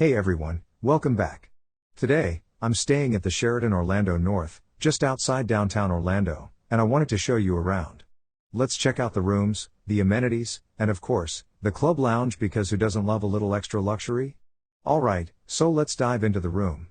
Hey everyone, welcome back. Today, I'm staying at the Sheraton Orlando North, just outside downtown Orlando, and I wanted to show you around. Let's check out the rooms, the amenities, and of course, the club lounge because who doesn't love a little extra luxury? Alright, so let's dive into the room.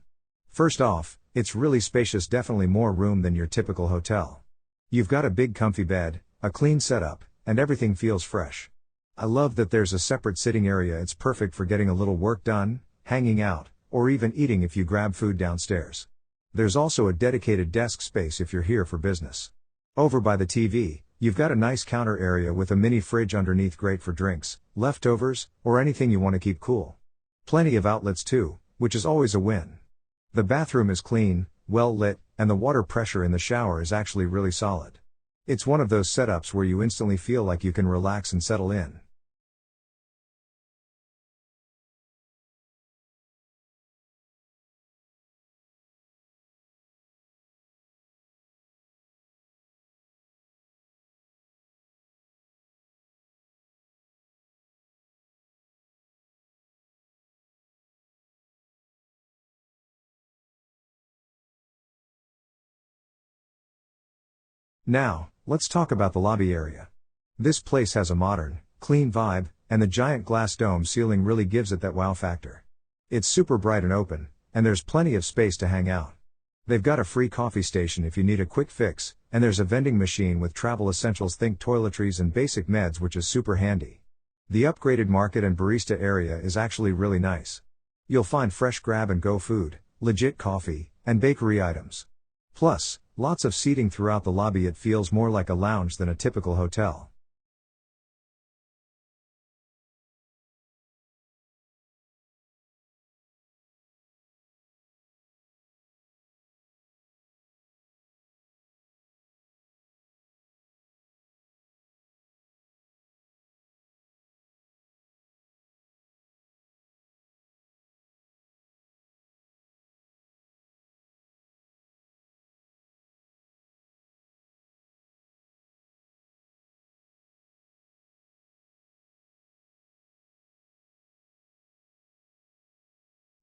First off, it's really spacious, definitely more room than your typical hotel. You've got a big comfy bed, a clean setup, and everything feels fresh. I love that there's a separate sitting area. It's perfect for getting a little work done, hanging out, or even eating if you grab food downstairs. There's also a dedicated desk space if you're here for business. Over by the TV, you've got a nice counter area with a mini fridge underneath, great for drinks, leftovers, or anything you want to keep cool. Plenty of outlets too, which is always a win. The bathroom is clean, well lit, and the water pressure in the shower is actually really solid. It's one of those setups where you instantly feel like you can relax and settle in. Now, let's talk about the lobby area. This place has a modern, clean vibe, and the giant glass dome ceiling really gives it that wow factor. It's super bright and open, and there's plenty of space to hang out. They've got a free coffee station if you need a quick fix, and there's a vending machine with travel essentials, think toiletries and basic meds, which is super handy. The upgraded market and barista area is actually really nice. You'll find fresh grab-and-go food, legit coffee, and bakery items. Plus, lots of seating throughout the lobby. It feels more like a lounge than a typical hotel.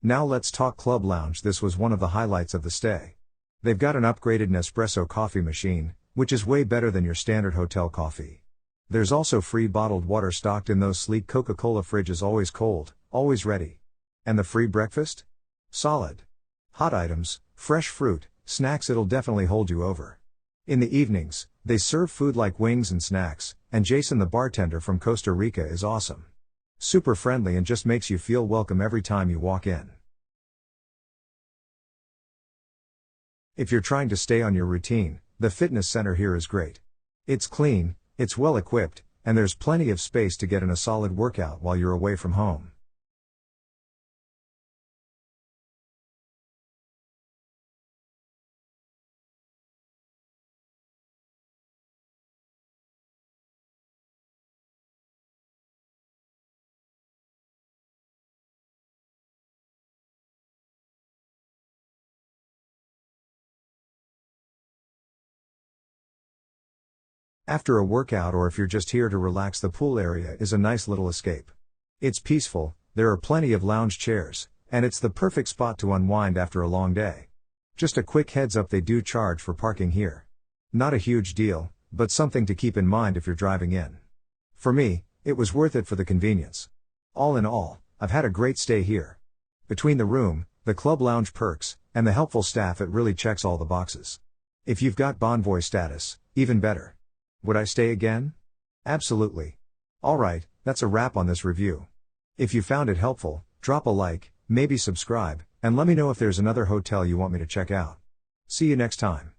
Now let's talk club lounge. This was one of the highlights of the stay. They've got an upgraded Nespresso coffee machine, which is way better than your standard hotel coffee. There's also free bottled water stocked in those sleek Coca-Cola fridges, always cold, always ready. And the free breakfast? Solid. Hot items, fresh fruit, snacks, it'll definitely hold you over. In the evenings, they serve food like wings and snacks, and Jason the bartender from Costa Rica is awesome. Super friendly and just makes you feel welcome every time you walk in. If you're trying to stay on your routine, the fitness center here is great. It's clean, it's well equipped, and there's plenty of space to get in a solid workout while you're away from home. After a workout, or if you're just here to relax, the pool area is a nice little escape. It's peaceful, there are plenty of lounge chairs, and it's the perfect spot to unwind after a long day. Just a quick heads up, they do charge for parking here. Not a huge deal, but something to keep in mind if you're driving in. For me, it was worth it for the convenience. All in all, I've had a great stay here. Between the room, the club lounge perks, and the helpful staff, it really checks all the boxes. If you've got Bonvoy status, even better. Would I stay again? Absolutely. Alright, that's a wrap on this review. If you found it helpful, drop a like, maybe subscribe, and let me know if there's another hotel you want me to check out. See you next time.